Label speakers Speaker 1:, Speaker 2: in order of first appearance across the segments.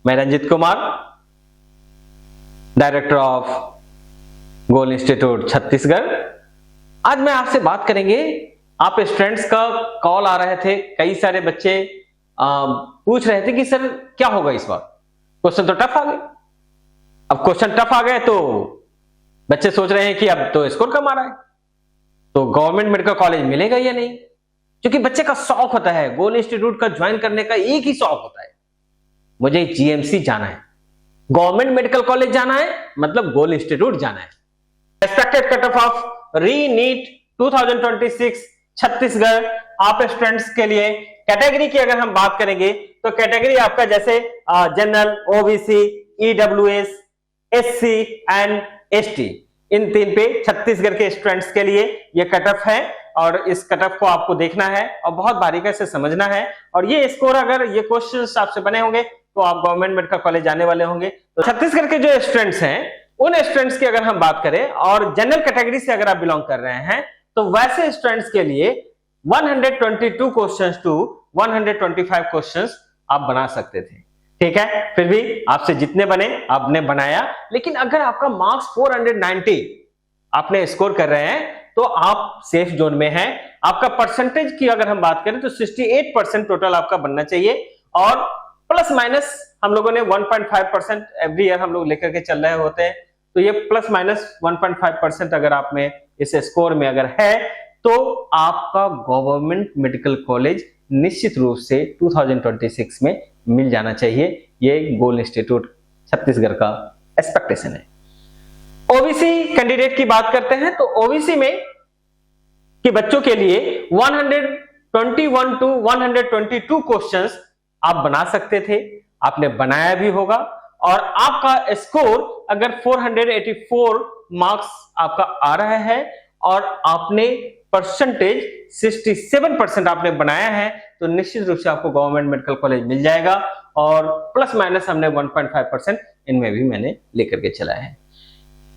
Speaker 1: मैं Ranjit Kumar, director of goal institute Chhattisgarh. आज मैं आपसे बात करेंगे, आप स्टूडेंट्स का कॉल आ रहे थे, कई सारे बच्चे पूछ रहे थे कि सर क्या होगा इस बार, क्वेश्चन तो टफ आ गए। अब क्वेश्चन टफ आ गए तो बच्चे सोच रहे हैं कि अब तो स्कोर कम आ रहा है, तो गवर्नमेंट मेडिकल कॉलेज मिलेगा या नहीं। क्योंकि बच्चे का शौक होता है, गोल इंस्टीट्यूट का ज्वाइन करने का एक ही शौक होता है, मुझे जीएमसी जाना है, गवर्नमेंट मेडिकल कॉलेज जाना है, मतलब गोल इंस्टीट्यूट जाना है। Expected cut off of re NEET 2026 Chhattisgarh आप स्टूडेंट्स के लिए कैटेगरी की अगर हम बात करेंगे तो कैटेगरी आपका जैसे general, OBC, EWS, SC and ST, इन तीन पे छत्तीसगढ़ के स्टूडेंट्स के लिए ये कट ऑफ है और इस कट ऑफ को आपको देखना है और बहुत बारीकी से समझना है। और ये स्कोर, अगर ये क्वेश्चंस आपसे बने होंगे तो आप गवर्नमेंट मेडिकल कॉलेज जाने वाले होंगे। तो छत्तीसगढ़ के जो स्टूडेंट्स हैं, उन स्टूडेंट्स की अगर हम बात करें और जनरल कैटेगरी से अगर आप बिलोंग कर रहे हैं तो वैसे स्टूडेंट्स के लिए 122 क्वेश्चंस टू 125 क्वेश्चंस आप बना सकते थे। ठीक है, फिर भी आपसे जितने बने आपने बनाया, लेकिन अगर आपका मार्क्स 490 आपने स्कोर कर रहे हैं तो आप सेफ जोन में हैं। आपका परसेंटेज की अगर हम बात करें तो 68% टोटल आपका बनना चाहिए और प्लस माइनस हम लोगों ने 1.5% एवरी ईयर हम लोग लेकर के चल रहे होते हैं, तो ये प्लस माइनस 1.5% अगर आप में इस स्कोर में अगर है तो आपका गवर्नमेंट मेडिकल कॉलेज निश्चित रूप से 2026 में मिल जाना चाहिए। ये गोल इंस्टीट्यूट छत्तीसगढ़ का एक्सपेक्टेशन है। ओबीसी कैंडिडेट की बात करते हैं तो ओबीसी में के बच्चों के लिए 121 टू 122 क्वेश्चंस आप बना सकते थे, आपने बनाया भी होगा और आपका स्कोर अगर 484 मार्क्स आपका आ रहा है और आपने परसेंटेज 67% आपने बनाया है तो निश्चित रूप से आपको गवर्नमेंट मेडिकल कॉलेज मिल जाएगा और प्लस माइनस हमने 1.5% इनमें भी मैंने लेकर के चला है।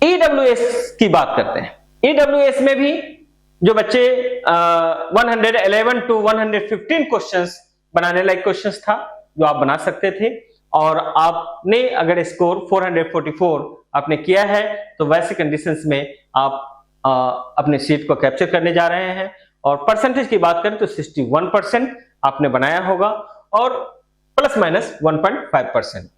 Speaker 1: ईडब्ल्यूएस की बात करते हैं। ईडब्ल्यूएस में भी जो बच्चे 111 टू 115 क्वेश्चंस बनाने लायक क्वेश्चंस था जो आप बना सकते थे और आपने अगर स्कोर 444 आपने किया है तो वैसे कंडीशंस में आप अपने सीट को कैप्चर करने जा रहे हैं। और परसेंटेज की बात करें तो 61% आपने बनाया होगा और प्लस माइनस 1.5%।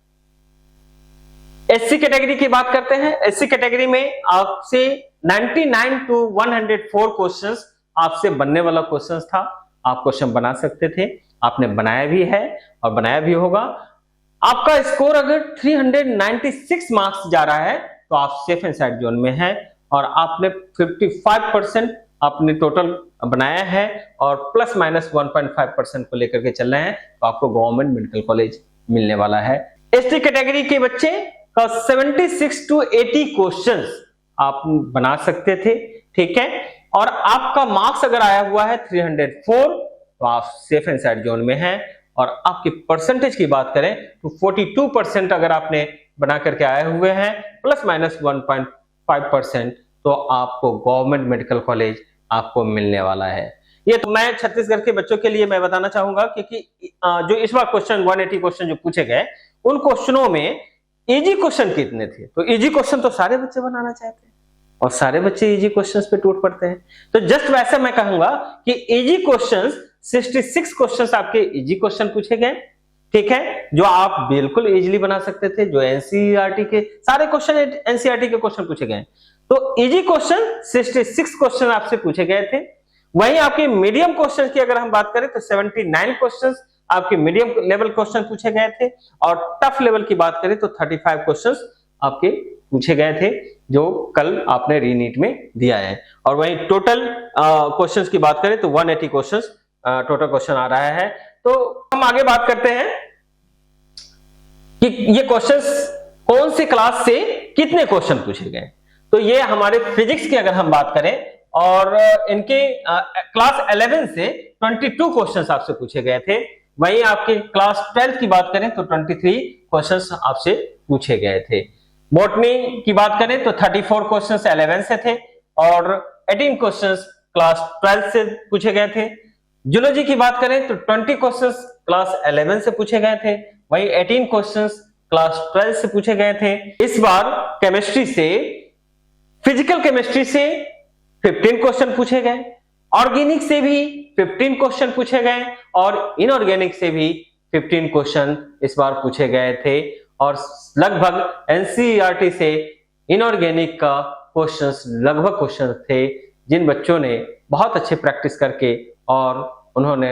Speaker 1: एससी कैटेगरी की बात करते हैं। एससी कैटेगरी में आपसे 99 टू 104 क्वेश्चंस आपसे बनने वाला क्वेश्चंस था, आप क्वेश्चन बना सकते थे, आपने बनाया भी है और बनाया भी होगा। आपका स्कोर अगर 396 मार्क्स जा रहा है तो आप सेफ एंड साइड जोन में हैं और आपने 55% आपने टोटल बनाया है और प्लस माइनस 1.5% को लेकर के चल रहे हैं तो आपको गवर्नमेंट मेडिकल कॉलेज मिलने वाला है। एसटी कैटेगरी के बच्चे का 76 टू 80 क्वेश्चंस आप बना सकते थे, ठीक है, और आपका मार्क्स अगर आया हुआ है 304 तो आप सेफ एंड साइड जोन में हैं। और आपकी परसेंटेज की बात करें तो 42% अगर आपने बना करके आए हुए हैं प्लस माइनस 1.5% तो आपको गवर्नमेंट मेडिकल कॉलेज आपको मिलने वाला है। ये तो मैं छत्तीसगढ़ के बच्चों के लिए मैं बताना चाहूंगा क्योंकि जो इस बार क्वेश्चन 180 क्वेश्चन जो पूछे गए उन क्वेश्चनों में इजी क्वेश्चन कितने थे, तो इजी क्वेश्चन तो सारे बच्चे बनाना चाहते हैं और सारे बच्चे इजी क्वेश्चंस पे टूट पड़ते हैं। तो जस्ट वैसे मैं कहूंगा कि इजी क्वेश्चंस 66 क्वेश्चंस आपके इजी क्वेश्चन पूछे गए, ठीक है, जो आप बिल्कुल इजीली बना सकते थे, जो एनसीईआरटी के सारे क्वेश्चन एनसीईआरटी के क्वेश्चन पूछे गए तो इजी क्वेश्चन 66 क्वेश्चन आपसे पूछे गए थे। वहीं आपके मीडियम क्वेश्चन की अगर हम बात करें तो 79 क्वेश्चन आपके मीडियम लेवल क्वेश्चन पूछे गए थे और टफ लेवल की बात करें तो 35 क्वेश्चन आपके पूछे गए थे जो कल आपने रीनीट में दिया है। और वहीं टोटल क्वेश्चंस की बात करें तो 180 क्वेश्चंस टोटल क्वेश्चन आ रहा है। तो हम आगे बात करते हैं कि ये क्वेश्चंस कौन सी क्लास से कितने क्वेश्चन पूछे गए। तो ये हमारे फिजिक्स की अगर हम बात करें और इनके क्लास 11 से 22 क्वेश्चंस आपसे पूछे गए थे। वहीं आपके क्लास 12 की बात करें तो 23 क्वेश्चंस आपसे पूछे गए थे। बॉटनी की बात करें तो 34 क्वेश्चंस 11 से थे और 18 क्वेश्चंस क्लास 12 से पूछे गए थे। जूलॉजी की बात करें तो 20 क्वेश्चंस क्लास 11 से पूछे गए थे, वहीं 18 क्वेश्चंस क्लास 12 से पूछे गए थे। इस बार केमिस्ट्री से, फिजिकल केमिस्ट्री से 15 क्वेश्चन पूछे गए, ऑर्गेनिक से भी 15 क्वेश्चन पूछे गए और इनऑर्गेनिक से भी 15 क्वेश्चन इस बार पूछे गए थे। और लगभग एनसीईआरटी से इनऑर्गेनिक का क्वेश्चंस लगभग क्वेश्चन थे। जिन बच्चों ने बहुत अच्छे प्रैक्टिस करके और उन्होंने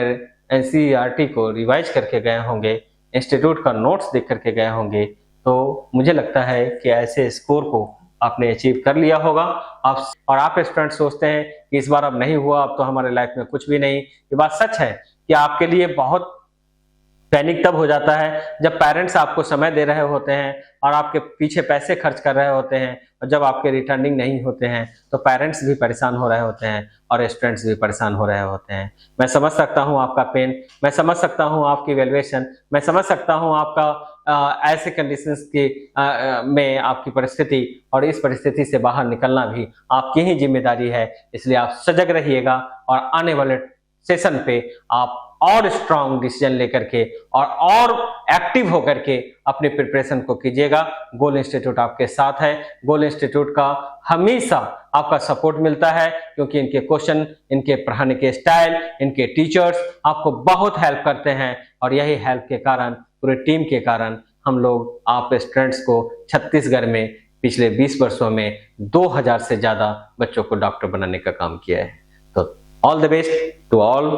Speaker 1: एनसीईआरटी को रिवाइज करके गए होंगे, इंस्टीट्यूट का नोट्स देख करके गए होंगे, तो मुझे लगता है कि ऐसे स्कोर को आपने अचीव कर लिया होगा। आप स्टूडेंट सोचते हैं कि इस बार अब नहीं हुआ, अब तो हमारे लाइफ में कुछ भी नहीं। ये बात सच है कि आपके लिए बहुत पैनिक तब हो जाता है जब पेरेंट्स आपको समय दे रहे होते हैं और आपके पीछे पैसे खर्च कर रहे होते हैं, और जब आपके रिटर्निंग नहीं होते हैं तो पेरेंट्स भी परेशान हो रहे होते हैं और स्टूडेंट्स भी परेशान हो रहे होते हैं। मैं समझ सकता हूं आपका पेन, मैं समझ सकता हूं आपकी वैल्यूएशन, मैं समझ सकता हूं आपका ऐसे कंडीशंस की में आपकी परिस्थिति, और इस परिस्थिति से बाहर निकलना भी आपकी ही जिम्मेदारी है। इसलिए आप सजग रहिएगा और आने वाले सेशन पे आप और स्ट्रांग डिसीजन लेकर के और एक्टिव होकर के अपने प्रिपरेशन को कीजिएगा। गोल इंस्टीट्यूट आपके साथ है। गोल इंस्टीट्यूट का हमेशा आपका सपोर्ट मिलता है, क्योंकि इनके क्वेश्चन, इनके पढ़ाने के स्टाइल, इनके टीचर्स आपको बहुत हेल्प करते हैं, और यही हेल्प के कारण, पूरे टीम के कारण हम लोग आप स्टूडेंट्स को छत्तीसगढ़ में पिछले 20 वर्षों में 2000 से ज्यादा बच्चों को डॉक्टर बनाने का काम किया है। तो all the best to all.